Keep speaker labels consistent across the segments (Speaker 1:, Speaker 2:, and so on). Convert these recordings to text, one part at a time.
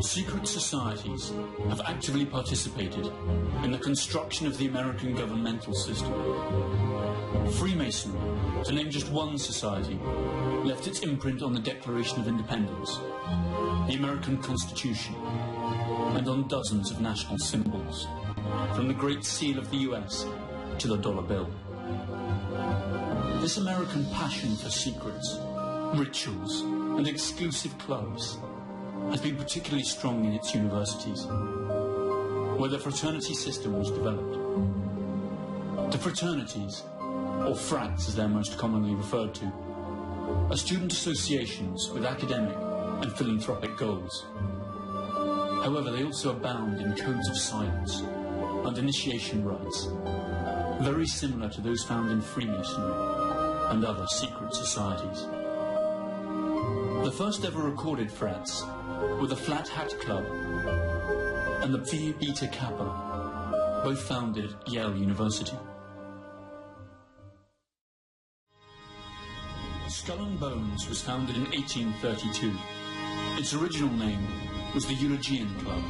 Speaker 1: Secret societies have actively participated in the construction of the American governmental system. Freemasonry, to name just one society, left its imprint on the Declaration of Independence, the American Constitution, and on dozens of national symbols, from the Great Seal of the US to the dollar bill. This American passion for secrets, rituals, and exclusive clubs has been particularly strong in its universities, where the fraternity system was developed. The fraternities, or frats as they're most commonly referred to, are student associations with academic and philanthropic goals. However, they also abound in codes of silence and initiation rites, very similar to those found in Freemasonry and other secret societies. The first ever recorded frats were the Flat Hat Club and the Phi Beta Kappa, both founded at Yale University. Skull and Bones was founded in 1832. Its original name was the Eulogian Club.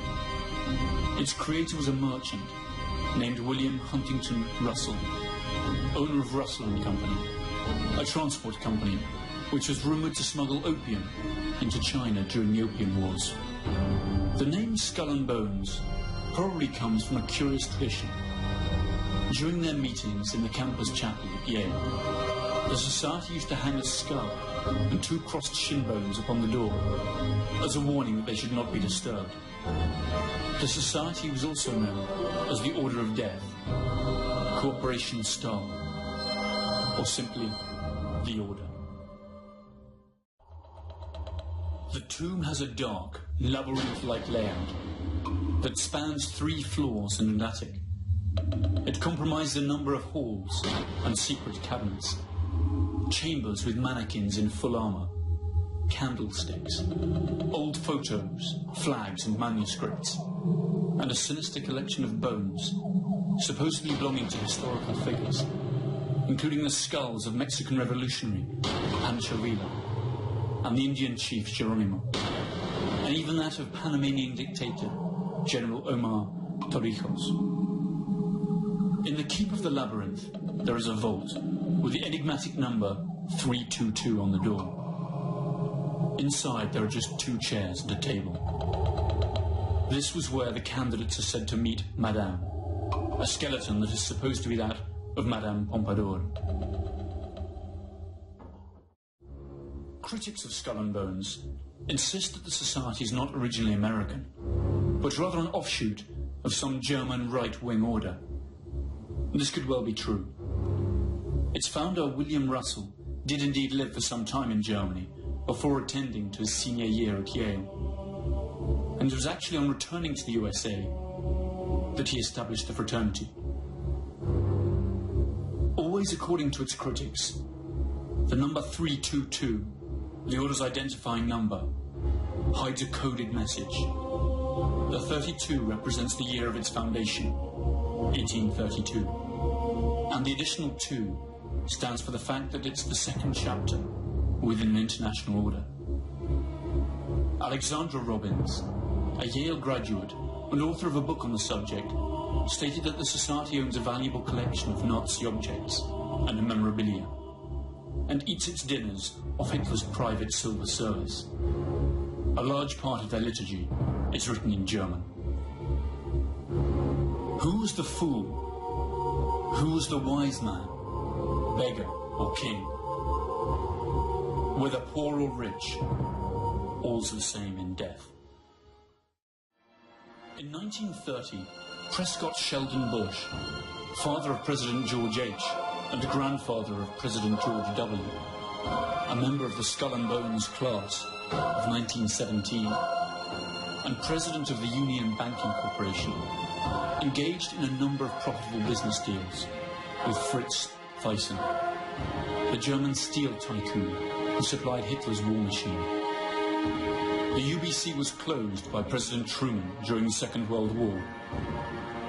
Speaker 1: Its creator was a merchant named William Huntington Russell, owner of Russell and Company, a transport company which was rumoured to smuggle opium into China during the Opium Wars. The name Skull and Bones probably comes from a curious tradition. During their meetings in the campus chapel at Yale, the society used to hang a skull and two crossed shin bones upon the door as a warning that they should not be disturbed. The society was also known as the Order of Death, Corporation Star, or simply the Order. The tomb has a dark, labyrinth-like layout that spans 3 floors and an attic. It comprises a number of halls and secret cabinets, chambers with mannequins in full armour, candlesticks, old photos, flags and manuscripts, and a sinister collection of bones, supposedly belonging to historical figures, including the skulls of Mexican revolutionary Pancho Villa and the Indian chief Geronimo, and even that of Panamanian dictator General Omar Torrijos. In the keep of the labyrinth, there is a vault with the enigmatic number 322 on the door. Inside, there are just 2 chairs and a table. This was where the candidates are said to meet Madame, a skeleton that is supposed to be that of Madame Pompadour. Critics of Skull and Bones insist that the society is not originally American, but rather an offshoot of some German right-wing order. This could well be true. Its founder, William Russell, did indeed live for some time in Germany before attending to his senior year at Yale. And it was actually on returning to the USA that he established the fraternity. Always according to its critics, the number 322, the Order's identifying number, hides a coded message. The 32 represents the year of its foundation, 1832, and the additional 2 stands for the fact that it's the second chapter within an international order. Alexandra Robbins, a Yale graduate and author of a book on the subject, stated that the society owns a valuable collection of Nazi objects and memorabilia, and eats its dinners off Hitler's private silver service. A large part of their liturgy is written in German. Who was the fool? Who was the wise man? Beggar or king? Whether poor or rich, all's the same in death. In 1930, Prescott Sheldon Bush, father of President George H. and grandfather of President George W., a member of the Skull and Bones class of 1917, and president of the Union Banking Corporation, engaged in a number of profitable business deals with Fritz Thyssen, the German steel tycoon who supplied Hitler's war machine. The UBC was closed by President Truman during the Second World War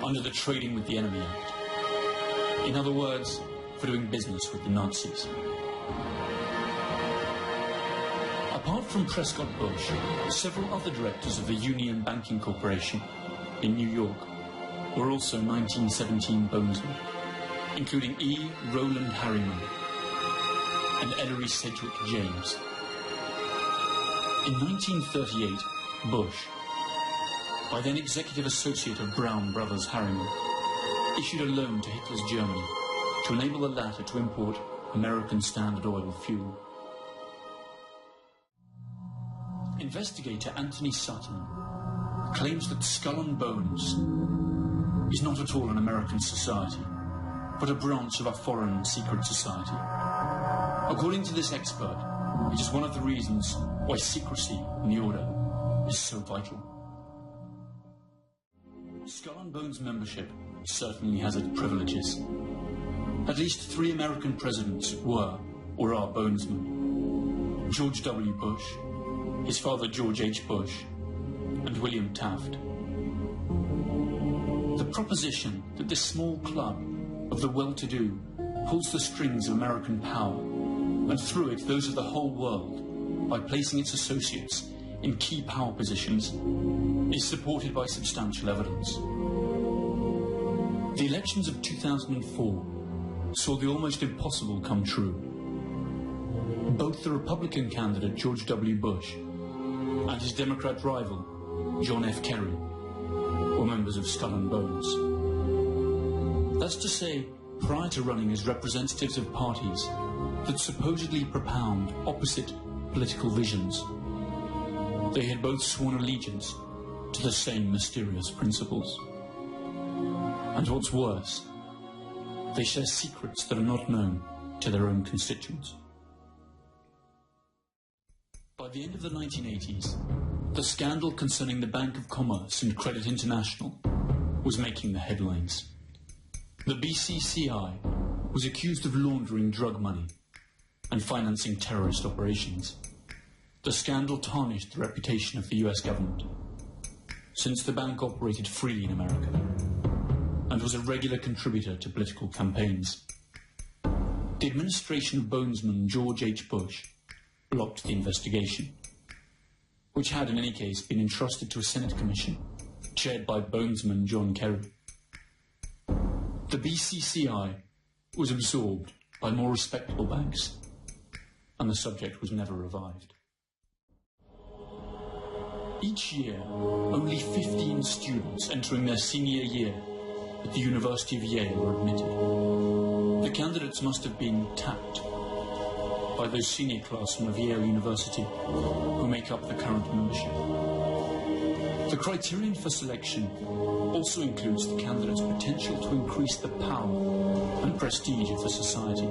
Speaker 1: under the Trading with the Enemy Act. In other words, for doing business with the Nazis. Apart from Prescott Bush, several other directors of the Union Banking Corporation in New York were also 1917 bonesmen, including E. Rowland Harriman and Ellery Sedgwick James. In 1938, Bush, by then executive associate of Brown Brothers Harriman, issued a loan to Hitler's Germany to enable the latter to import American Standard Oil fuel. Investigator Anthony Sutton claims that Skull and Bones is not at all an American society, but a branch of a foreign secret society. According to this expert, it is one of the reasons why secrecy in the Order is so vital. Skull and Bones membership certainly has its privileges. At least 3 American presidents were or are bonesmen: George W. Bush, his father George H. Bush, and William Taft. The proposition that this small club of the well-to-do pulls the strings of American power, and through it those of the whole world, by placing its associates in key power positions, is supported by substantial evidence. The elections of 2004 saw the almost impossible come true. Both the Republican candidate George W. Bush and his Democrat rival John F. Kerry were members of Skull and Bones. That's to say, prior to running as representatives of parties that supposedly propound opposite political visions, they had both sworn allegiance to the same mysterious principles. And what's worse, they share secrets that are not known to their own constituents. By the end of the 1980s, the scandal concerning the Bank of Commerce and Credit International was making the headlines. The BCCI was accused of laundering drug money and financing terrorist operations. The scandal tarnished the reputation of the US government, since the bank operated freely in America and was a regular contributor to political campaigns. The administration of bonesman George H. Bush blocked the investigation, which had in any case been entrusted to a Senate commission chaired by bonesman John Kerry. The BCCI was absorbed by more respectable banks, and the subject was never revived. Each year, only 15 students entering their senior year at the University of Yale are admitted. The candidates must have been tapped by those senior classmen of Yale University who make up the current membership. The criterion for selection also includes the candidate's potential to increase the power and prestige of the society.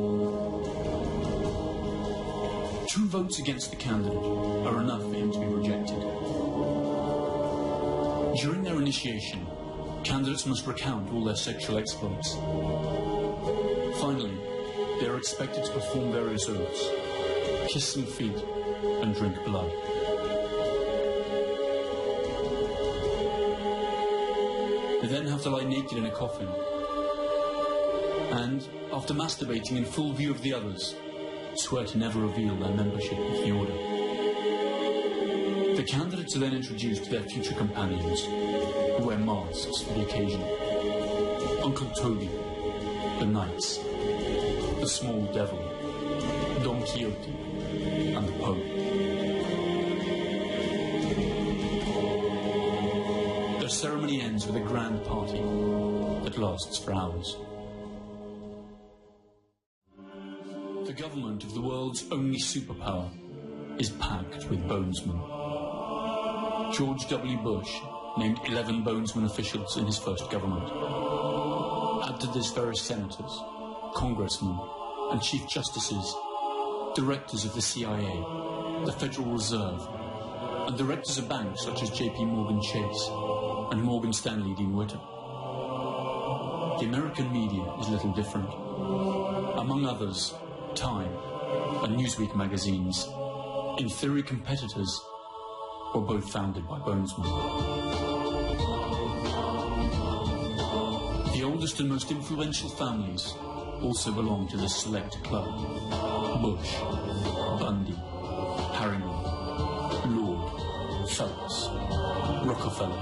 Speaker 1: 2 votes against the candidate are enough for him to be rejected. During their initiation, candidates must recount all their sexual exploits. Finally, they are expected to perform various oaths, kiss some feet, and drink blood. They then have to lie naked in a coffin, and, after masturbating in full view of the others, swear to never reveal their membership of the Order. The candidates are then introduced to their future companions, who wear masks for the occasion. Uncle Toby, the Knights, the Small Devil, Don Quixote, and the Pope. Their ceremony ends with a grand party that lasts for hours. The government of the world's only superpower is packed with bonesmen. George W. Bush named 11 bonesman officials in his first government. Add to this various senators, congressmen, and chief justices, directors of the CIA, the Federal Reserve, and directors of banks such as J.P. Morgan Chase and Morgan Stanley Dean Witter. The American media is little different. Among others, Time and Newsweek magazines, in theory competitors, were both founded by bonesmen. The oldest and most influential families also belong to this select club. Bush, Bundy, Harriman, Phelps, Rockefeller,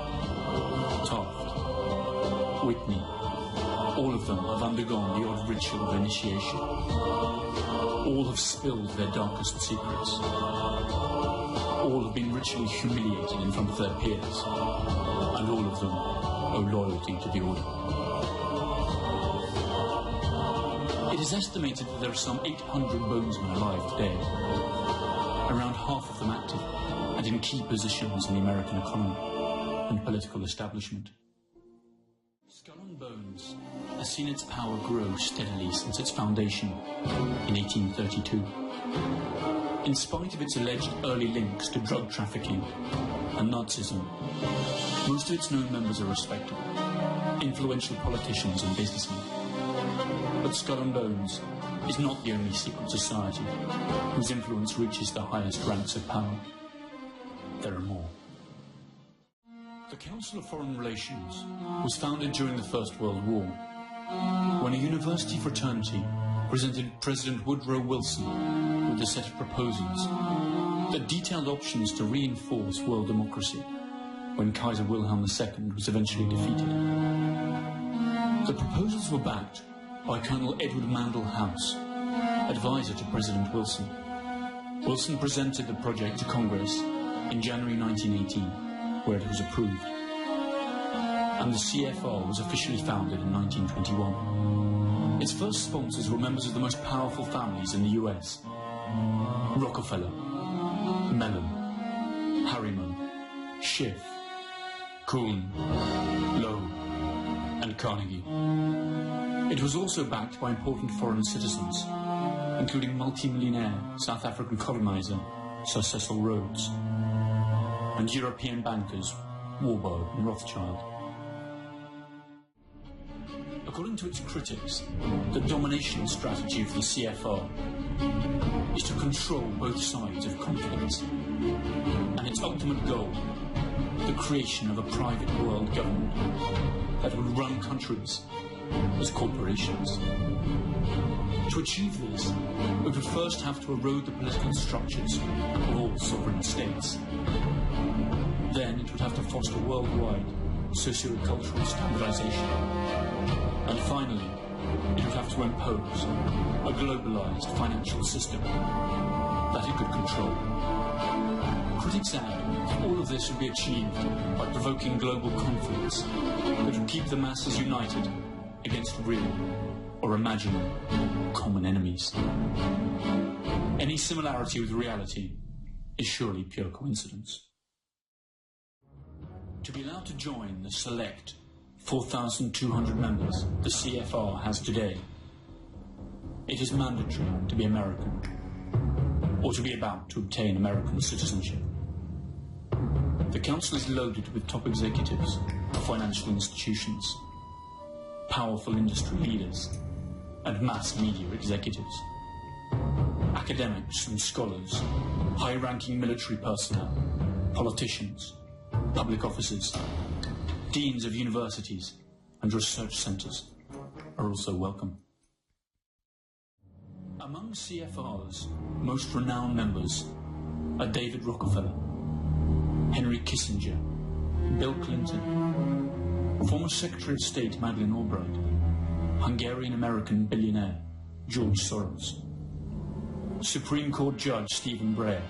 Speaker 1: Taft, Whitney, all of them have undergone the odd ritual of initiation. All have spilled their darkest secrets. All have been ritually humiliated in front of their peers, and all of them owe loyalty to the order. It is estimated that there are some 800 bonesmen alive today, around half of them active and in key positions in the American economy and political establishment. Skull and Bones has seen its power grow steadily since its foundation in 1832. In spite of its alleged early links to drug trafficking and Nazism, most of its known members are respectable, influential politicians and businessmen. But Skull and Bones is not the only secret society whose influence reaches the highest ranks of power. There are more. The Council of Foreign Relations was founded during the First World War, when a university fraternity presented President Woodrow Wilson with a set of proposals that detailed options to reinforce world democracy when Kaiser Wilhelm II was eventually defeated. The proposals were backed by Colonel Edward Mandell House, advisor to President Wilson. Wilson presented the project to Congress in January 1918, where it was approved, and the CFR was officially founded in 1921. Its first sponsors were members of the most powerful families in the US: Rockefeller, Mellon, Harriman, Schiff, Kuhn, Lowe, and Carnegie. It was also backed by important foreign citizens, including multi-millionaire South African colonizer Sir Cecil Rhodes, and European bankers Warburg and Rothschild. According to its critics, the domination strategy of the CFR is to control both sides of conflicts, and its ultimate goal, the creation of a private world government that would run countries as corporations. To achieve this, it would first have to erode the political structures of all sovereign states. Then it would have to foster worldwide socio-cultural standardization. And finally, it would have to impose a globalized financial system that it could control. Critics add that all of this would be achieved by provoking global conflicts that would keep the masses united against real or imaginary common enemies. Any similarity with reality is surely pure coincidence. To be allowed to join the select 4,200 members the CFR has today, it is mandatory to be American, or to be about to obtain American citizenship. The Council is loaded with top executives of financial institutions, powerful industry leaders, and mass media executives. Academics and scholars, high-ranking military personnel, politicians, public officers, deans of universities and research centres are also welcome. Among CFR's most renowned members are David Rockefeller, Henry Kissinger, Bill Clinton, former Secretary of State Madeleine Albright, Hungarian-American billionaire George Soros, Supreme Court Judge Stephen Breyer,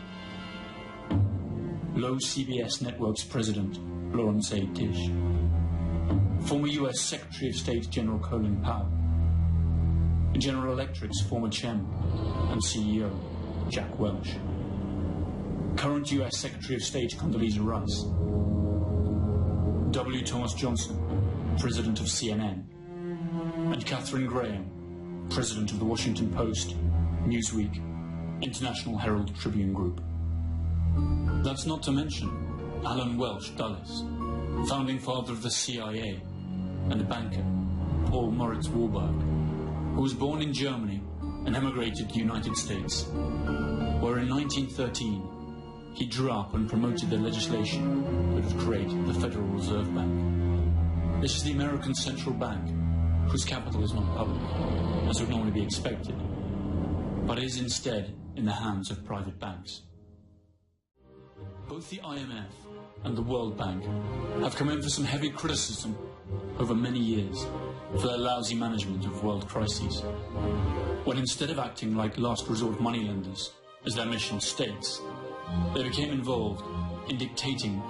Speaker 1: Low CBS Network's President Lawrence A. Tisch, former US Secretary of State General Colin Powell, General Electric's former Chairman and CEO Jack Welch, current US Secretary of State Condoleezza Rice, W. Thomas Johnson, President of CNN, and Katharine Graham, President of the Washington Post, Newsweek, International Herald Tribune Group. That's not to mention Alan Welsh Dulles, founding father of the CIA, and banker Paul Moritz Warburg, who was born in Germany and emigrated to the United States, where in 1913 he drew up and promoted the legislation that would create the Federal Reserve Bank. This is the American central bank, whose capital is not public, as would normally be expected, but is instead in the hands of private banks. Both the IMF and the World Bank have come in for some heavy criticism over many years for their lousy management of world crises, when instead of acting like last resort moneylenders, as their mission states, they became involved in dictating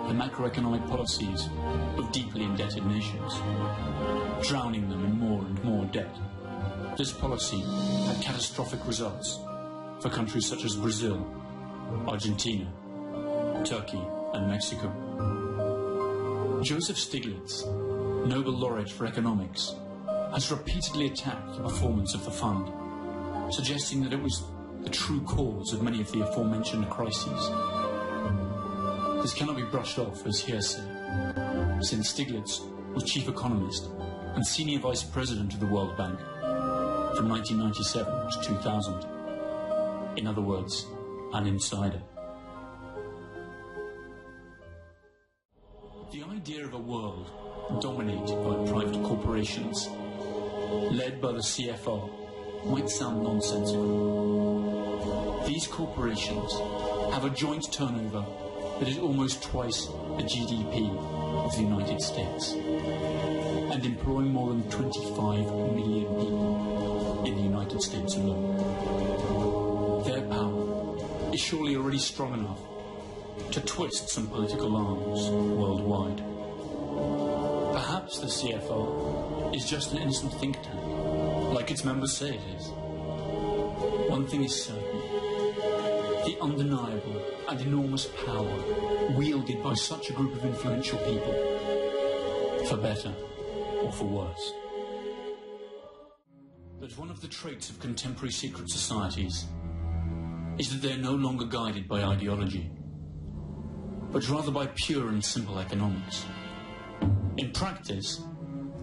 Speaker 1: the macroeconomic policies of deeply indebted nations, drowning them in more and more debt. This policy had catastrophic results for countries such as Brazil, Argentina, Turkey and Mexico. Joseph Stiglitz, Nobel laureate for economics, has repeatedly attacked the performance of the fund, suggesting that it was the true cause of many of the aforementioned crises. This cannot be brushed off as hearsay, since Stiglitz was chief economist and senior vice president of the World Bank from 1997 to 2000. In other words, an insider. The idea of a world dominated by private corporations, led by the CFR, might sound nonsensical. These corporations have a joint turnover that is almost twice the GDP of the United States, and employ more than 25 million people in the United States alone. Their power is surely already strong enough to twist some political arms worldwide. Perhaps the CFR is just an innocent think tank, like its members say it is. One thing is certain: the undeniable and enormous power wielded by such a group of influential people, for better or for worse. But one of the traits of contemporary secret societies is that they are no longer guided by ideology, but rather by pure and simple economics. In practice,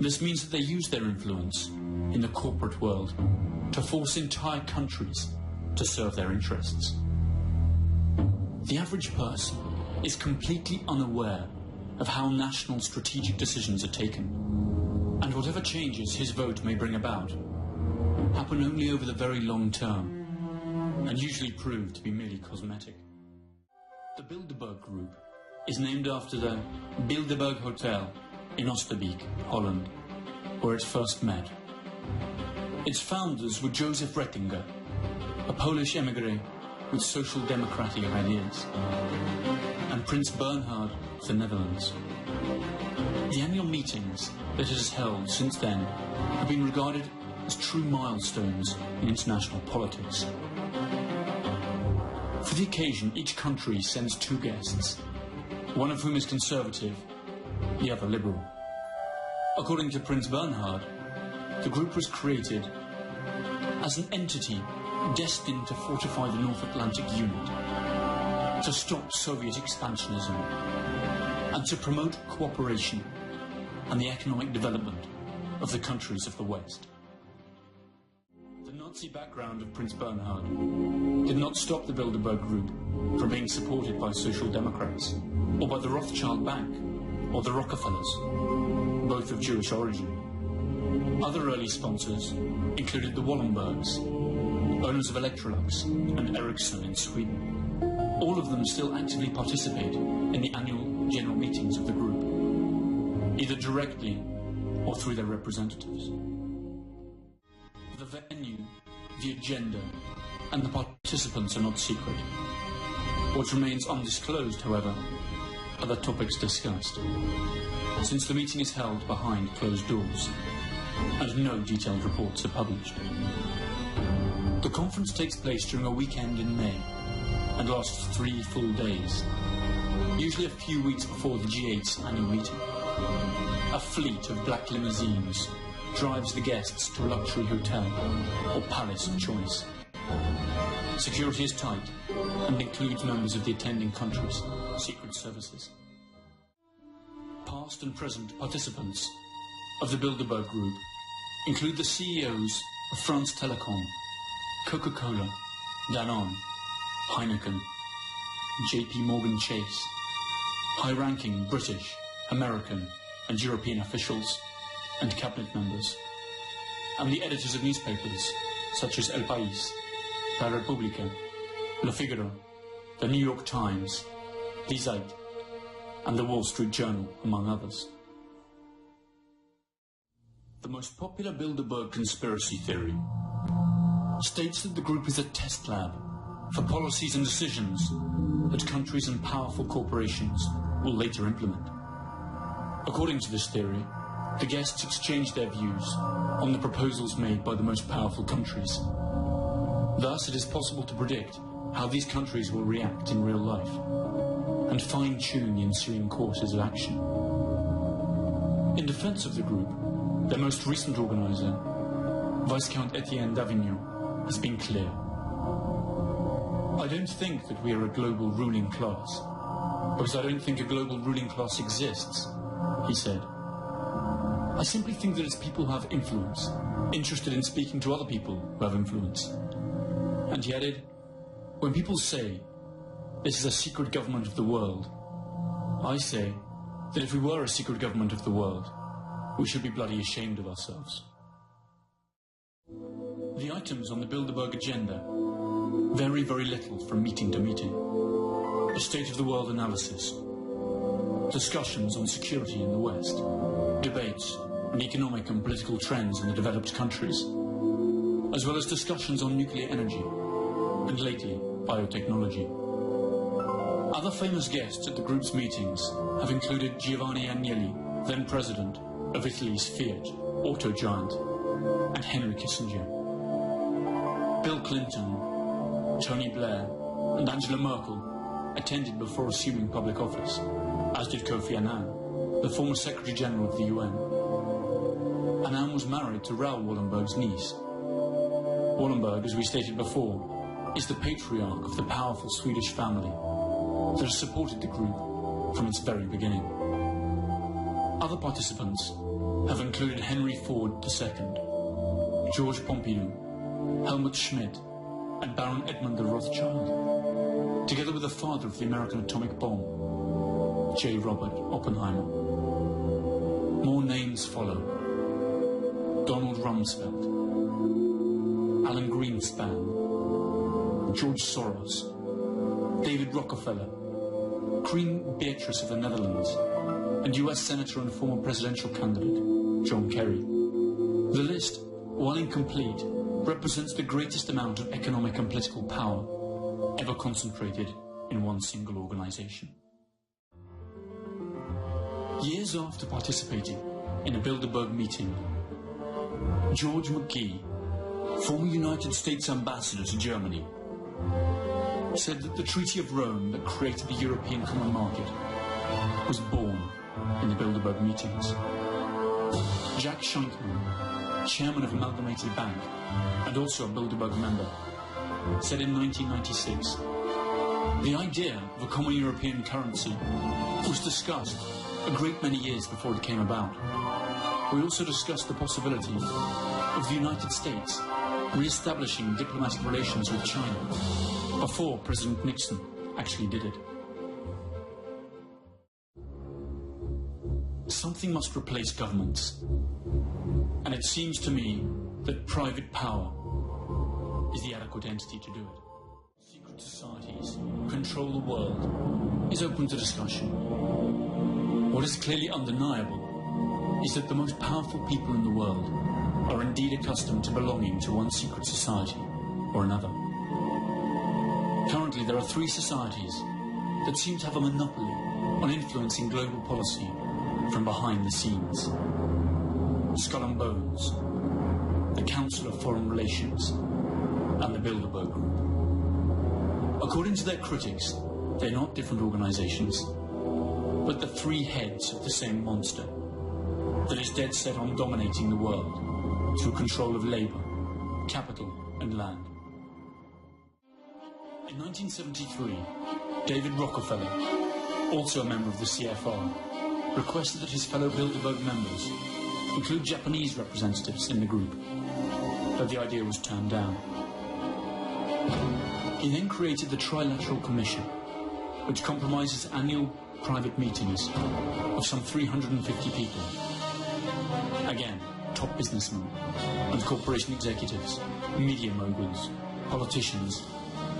Speaker 1: this means that they use their influence in the corporate world to force entire countries to serve their interests. The average person is completely unaware of how national strategic decisions are taken, and whatever changes his vote may bring about happen only over the very long term, and usually prove to be merely cosmetic. The Bilderberg Group is named after the Bilderberg Hotel in Oosterbeek, Holland, where it first met. Its founders were Joseph Rettinger, a Polish emigre with social democratic ideas, and Prince Bernhard of the Netherlands. The annual meetings that it has held since then have been regarded as true milestones in international politics. For the occasion, each country sends two guests, one of whom is conservative, the other liberal. According to Prince Bernhard, the group was created as an entity destined to fortify the North Atlantic Unit, to stop Soviet expansionism, and to promote cooperation and the economic development of the countries of the West. The Nazi background of Prince Bernhard did not stop the Bilderberg Group from being supported by Social Democrats, or by the Rothschild Bank, or the Rockefellers, both of Jewish origin. Other early sponsors included the Wallenbergs, owners of Electrolux and Ericsson in Sweden. All of them still actively participate in the annual general meetings of the group, either directly or through their representatives. The venue, the agenda, and the participants are not secret. What remains undisclosed, however, are the topics discussed, since the meeting is held behind closed doors, and no detailed reports are published. The conference takes place during a weekend in May, and lasts 3 full days, usually a few weeks before the G8's annual meeting. A fleet of black limousines drives the guests to a luxury hotel or palace of choice. Security is tight and includes members of the attending country's secret services. Past and present participants of the Bilderberg Group include the CEOs of France Telecom, Coca-Cola, Danone, Heineken, JP Morgan Chase, high-ranking British, American and European officials and cabinet members, and the editors of newspapers such as El País, La Repubblica, Le Figaro, the New York Times, Die Zeit, and the Wall Street Journal, among others. The most popular Bilderberg conspiracy theory states that the group is a test lab for policies and decisions that countries and powerful corporations will later implement. According to this theory, the guests exchange their views on the proposals made by the most powerful countries. Thus, it is possible to predict how these countries will react in real life and fine-tune the ensuing courses of action. In defense of the group, their most recent organizer, Viscount Etienne d'Avignon, has been clear. I don't think that we are a global ruling class, because I don't think a global ruling class exists, he said. I simply think that it's people who have influence, interested in speaking to other people who have influence. And he added, when people say, this is a secret government of the world, I say that if we were a secret government of the world, we should be bloody ashamed of ourselves. The items on the Bilderberg agenda vary very little from meeting to meeting. The state of the world analysis, discussions on security in the West, debates on economic and political trends in the developed countries, as well as discussions on nuclear energy, and lately, biotechnology. Other famous guests at the group's meetings have included Giovanni Agnelli, then president of Italy's Fiat auto giant, and Henry Kissinger. Bill Clinton, Tony Blair, and Angela Merkel attended before assuming public office, as did Kofi Annan, the former Secretary General of the UN. Annan was married to Raoul Wallenberg's niece. Wallenberg, as we stated before, is the patriarch of the powerful Swedish family that has supported the group from its very beginning. Other participants have included Henry Ford II, George Pompidou, Helmut Schmidt, and Baron Edmund de Rothschild, together with the father of the American atomic bomb, J. Robert Oppenheimer. More names follow: Donald Rumsfeld, Alan Greenspan, George Soros, David Rockefeller, Queen Beatrice of the Netherlands, and US Senator and former presidential candidate, John Kerry. The list, while incomplete, represents the greatest amount of economic and political power ever concentrated in one single organization. Years after participating in a Bilderberg meeting, George McGee, former United States ambassador to Germany, said that the Treaty of Rome that created the European Common Market was born in the Bilderberg meetings. Jack Shankman, chairman of Amalgamated Bank and also a Bilderberg member, said in 1996, the idea of a common European currency was discussed a great many years before it came about. We also discussed the possibility of the United States re-establishing diplomatic relations with China before President Nixon actually did it. Something must replace governments, and it seems to me that private power is the adequate entity to do it. Secret societies control the world is open to discussion. What is clearly undeniable is that the most powerful people in the world are indeed accustomed to belonging to one secret society or another. Currently, there are three societies that seem to have a monopoly on influencing global policy from behind the scenes. Skull and Bones, the Council of Foreign Relations, and the Bilderberg Group. According to their critics, they're not different organizations, but the three heads of the same monster that is dead set on dominating the world through control of labor, capital, and land. In 1973, David Rockefeller, also a member of the CFR, requested that his fellow Bilderberg members include Japanese representatives in the group, but the idea was turned down. He then created the Trilateral Commission, which compromises annual private meetings of some 350 people. Again, top businessmen and corporation executives, media moguls, politicians,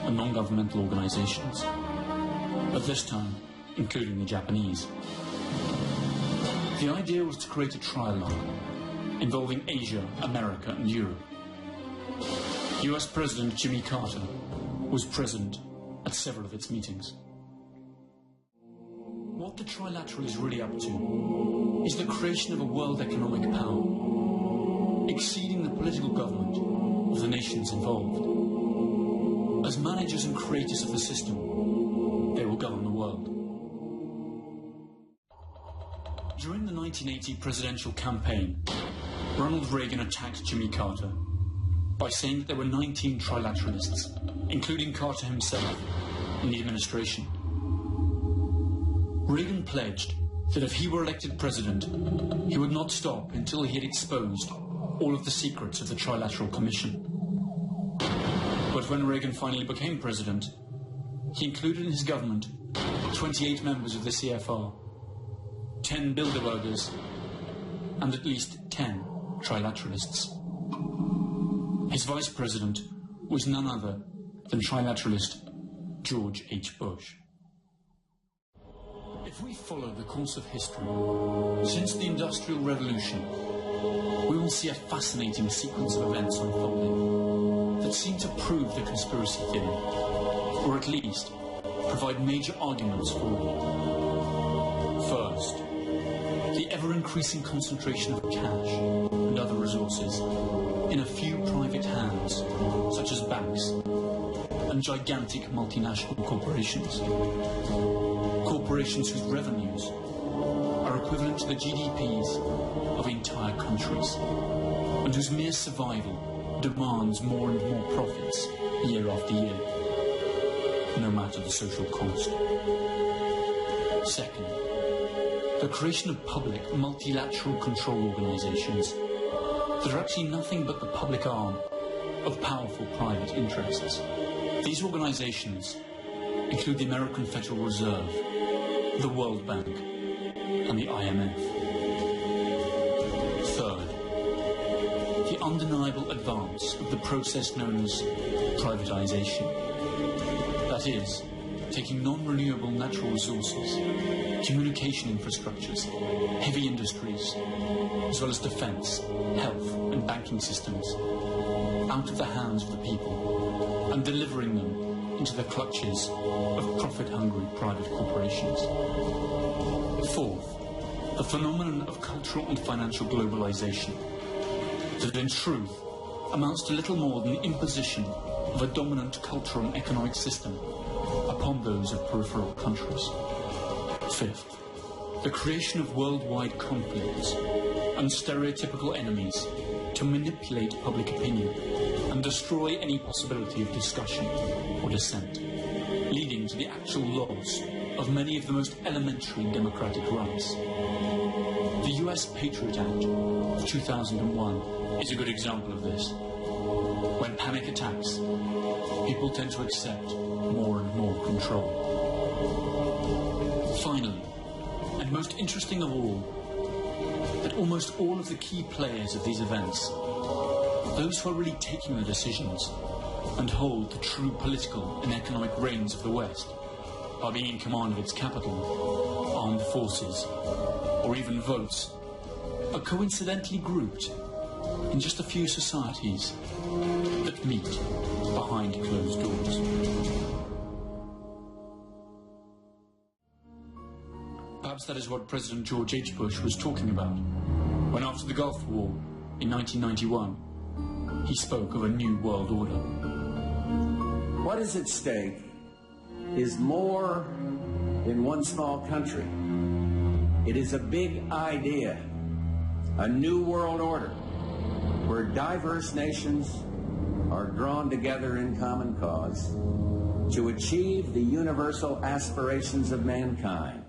Speaker 1: and non-governmental organizations. But this time, including the Japanese. The idea was to create a trilogue involving Asia, America and Europe. US President Jimmy Carter was present at several of its meetings. What the Trilateral is really up to is the creation of a world economic power, exceeding the political government of the nations involved. As managers and creators of the system, they will govern the world. During the 1980 presidential campaign, Ronald Reagan attacked Jimmy Carter by saying that there were 19 trilateralists, including Carter himself, in the administration. Reagan pledged that if he were elected president, he would not stop until he had exposed all of the secrets of the Trilateral Commission. But when Reagan finally became president, he included in his government 28 members of the CFR, 10 Bilderbergers, and at least 10 trilateralists. His vice president was none other than trilateralist George H. Bush. If we follow the course of history, since the Industrial Revolution, we will see a fascinating sequence of events unfolding that seem to prove the conspiracy theory, or at least provide major arguments for it. First, the ever-increasing concentration of cash and other resources in a few private hands, such as banks and gigantic multinational corporations. Corporations whose revenues are equivalent to the GDPs of entire countries, and whose mere survival demands more and more profits year after year, no matter the social cost. Second, the creation of public multilateral control organizations that are actually nothing but the public arm of powerful private interests. These organizations include the American Federal Reserve, the World Bank, and the IMF. Third, the undeniable advance of the process known as privatization. That is, taking non-renewable natural resources, communication infrastructures, heavy industries, as well as defense, health, and banking systems, out of the hands of the people and delivering them into the clutches of profit-hungry private corporations. Fourth, the phenomenon of cultural and financial globalization, that in truth amounts to little more than the imposition of a dominant cultural and economic system upon those of peripheral countries. Fifth, the creation of worldwide conflicts and stereotypical enemies to manipulate public opinion and destroy any possibility of discussion or dissent, leading to the actual loss of many of the most elementary democratic rights. The US Patriot Act of 2001 is a good example of this. When panic attacks, people tend to accept more and more control. Finally, and most interesting of all, that almost all of the key players of these events, those who are really taking the decisions and hold the true political and economic reins of the West, are being in command of its capital, armed forces, or even votes, are coincidentally grouped in just a few societies that meet behind closed doors. Perhaps that is what President George H. Bush was talking about when, after the Gulf War in 1991, he spoke of a new world order.
Speaker 2: What is at stake is more than one small country. It is a big idea, a new world order, where diverse nations are drawn together in common cause to achieve the universal aspirations of mankind.